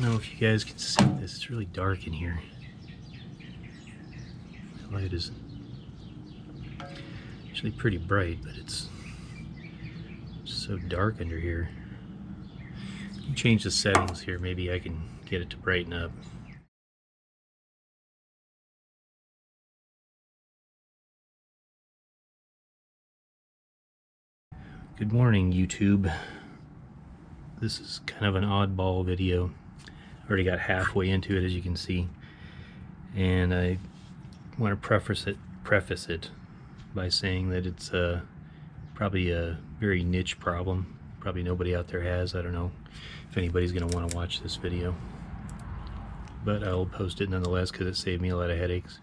know if you guys can see this. It's really dark in here. The light is actually pretty bright, but it's so dark under here. Change the settings here. Maybe I can get it to brighten up. Good morning, YouTube. This is kind of an oddball video. I already got halfway into it, as you can see, and I want to preface it by saying that it's probably a very niche problem. Probably nobody out there has. I don't know if anybody's going to want to watch this video, but I'll post it nonetheless because it saved me a lot of headaches.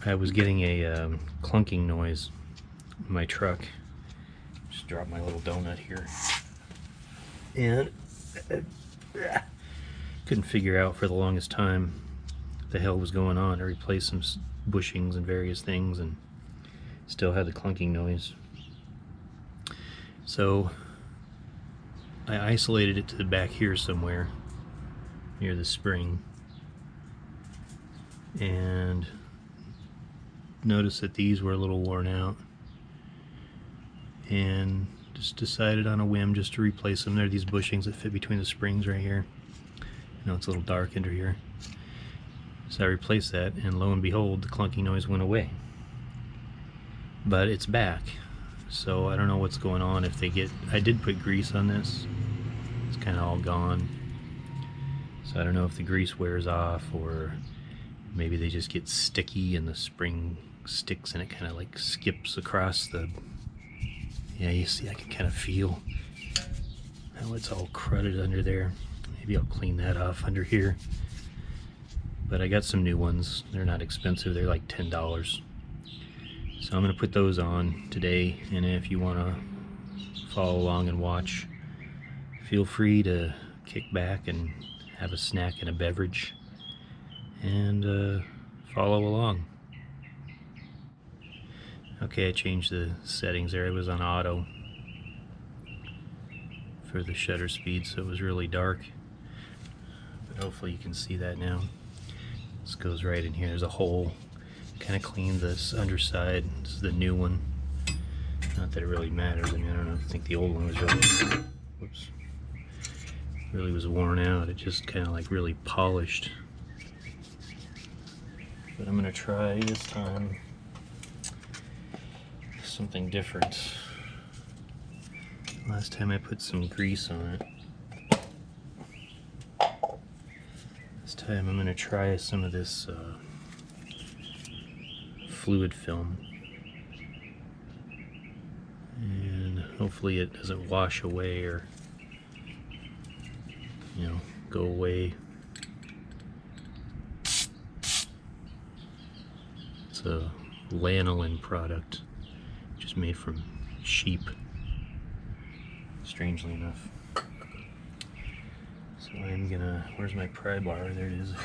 I was getting a clunking noise in my truck. Just dropped my little donut here, and couldn't figure out for the longest time what the hell was going on. I replaced some bushings and various things and still had the clunking noise. So I isolated it to the back here somewhere near the spring, and noticed that these were a little worn out, and just decided on a whim just to replace them. There are these bushings that fit between the springs right here. You know, it's a little dark under here. So I replaced that, and lo and behold, the clunking noise went away. But it's back. So I don't know what's going on. If they get, I did put grease on this. It's kind of all gone. So I don't know if the grease wears off, or maybe they just get sticky and the spring sticks and it kind of like skips across the, yeah, you see, I can kind of feel how it's all crudted under there. Maybe I'll clean that off under here. But I got some new ones. They're not expensive. They're like $10. So I'm going to put those on today, and if you want to follow along and watch, feel free to kick back and have a snack and a beverage and follow along. Okay, I changed the settings there. It was on auto for the shutter speed, so it was really dark. But hopefully you can see that now. This goes right in here. There's a hole. Kind of cleaned this underside. This is the new one. Not that it really matters. I mean, I don't know. I think the old one was really, whoops, really was worn out. It just kind of like really polished. But I'm gonna try this time something different. Last time I put some grease on it. This time I'm gonna try some of this fluid film, and hopefully it doesn't wash away or, you know, go away. It's a lanolin product, just made from sheep, strangely enough. So I'm gonna, where's my pry bar? There it is. I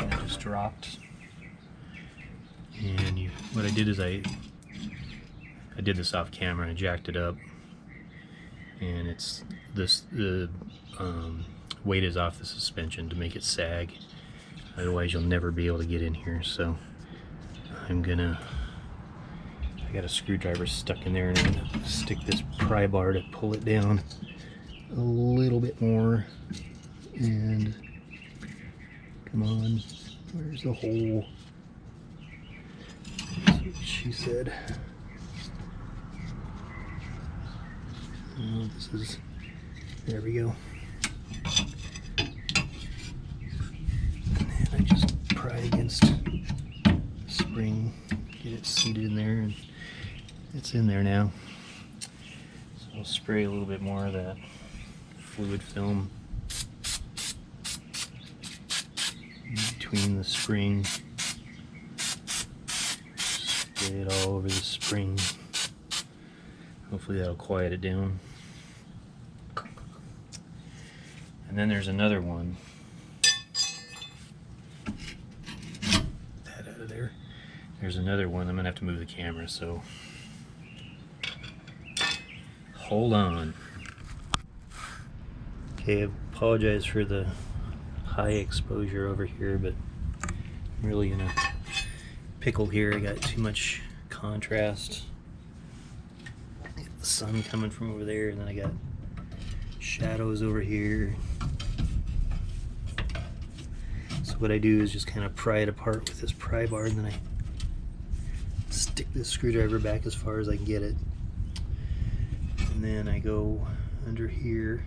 think I just dropped. And what I did is I did this off camera. I jacked it up, and it's this, the weight is off the suspension to make it sag. Otherwise you'll never be able to get in here. So I'm gonna, I got a screwdriver stuck in there, and I'm gonna stick this pry bar to pull it down a little bit more. And come on, where's the hole? She said, oh, this is, there we go. And then I just pry against the spring, get it seated in there, and it's in there now. So I'll spray a little bit more of that fluid film in between the spring. Spray it all over the spring. Hopefully that'll quiet it down. And then there's another one. That out of there. There's another one. I'm gonna have to move the camera, so hold on. Okay, I apologize for the high exposure over here, but I'm really in a pickle here. I got too much contrast. The sun coming from over there, and then I got shadows over here. So what I do is just kind of pry it apart with this pry bar, and then I stick this screwdriver back as far as I can get it. And then I go under here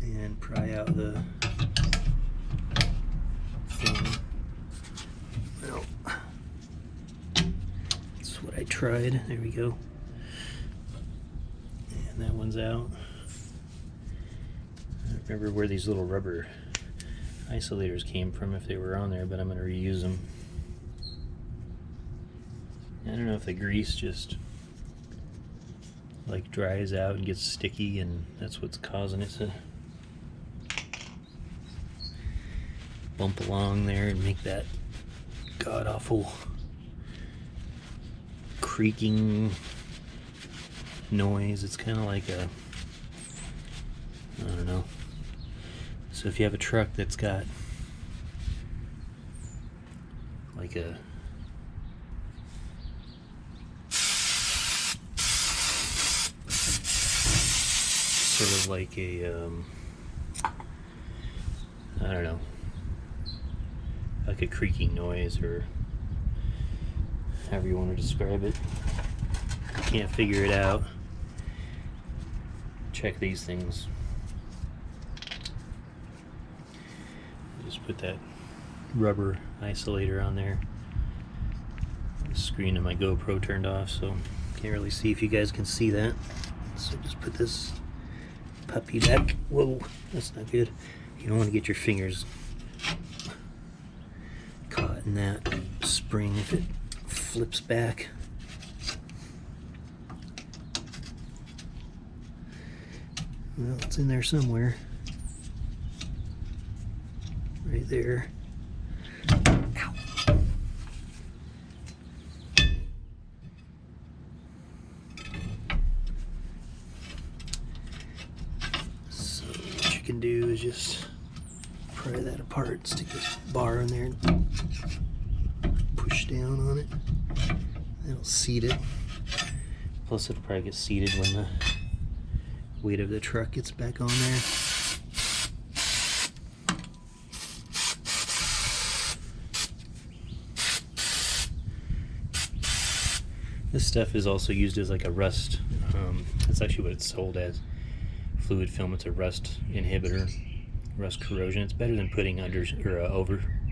and pry out the thing. Well, that's what I tried. There we go. And that one's out. I don't remember where these little rubber isolators came from, if they were on there, but I'm going to reuse them. I don't know if the grease just like dries out and gets sticky, and that's what's causing it to bump along there and make that god-awful creaking noise. It's kind of like a, I don't know. So if you have a truck that's got like a sort of like a I don't know, like a creaking noise, or however you want to describe it, can't figure it out, check these things. Just put that rubber isolator on there. The screen of my GoPro turned off, so can't really see if you guys can see that. So just put this puppy back. Whoa, that's not good. You don't want to get your fingers caught in that spring if it flips back. Well, it's in there somewhere. Right there. Ow. So what you can do is just pry that apart, stick this bar in there and push down on it. That'll seat it. Plus it'll probably get seated when the weight of the truck gets back on there. This stuff is also used as like a rust, that's actually what it's sold as, fluid film. It's a rust inhibitor, rust corrosion. It's better than putting what do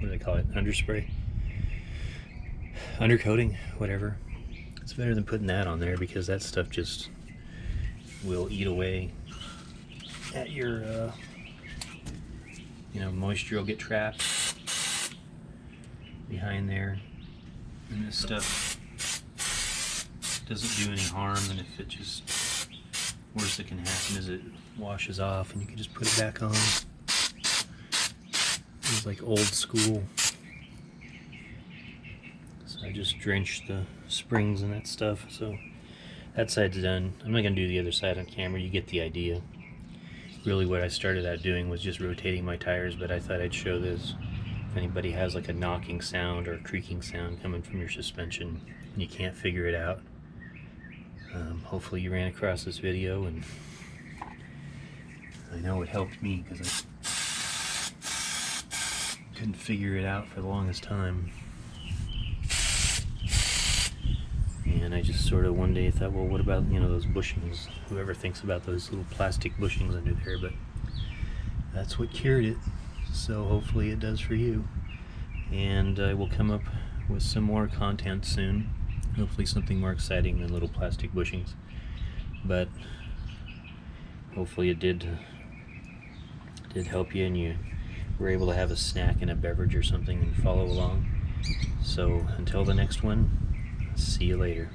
they call it, underspray, undercoating, whatever. It's better than putting that on there, because that stuff just will eat away at your, moisture will get trapped behind there, and this stuff doesn't do any harm. And if it just, worst that can happen is it washes off, and you can just put it back on. It's like old school. So I just drenched the springs and that stuff. So that side's done. I'm not going to do the other side on camera. You get the idea. Really what I started out doing was just rotating my tires, but I thought I'd show this. If anybody has like a knocking sound or a creaking sound coming from your suspension and you can't figure it out, hopefully you ran across this video, and I know it helped me, because I couldn't figure it out for the longest time. And I just sort of one day thought, well, what about, those bushings? Whoever thinks about those little plastic bushings under there? But that's what cured it. So hopefully it does for you. And I will come up with some more content soon. Hopefully something more exciting than little plastic bushings. But hopefully it did help you, and you were able to have a snack and a beverage or something and follow along. So until the next one, see you later.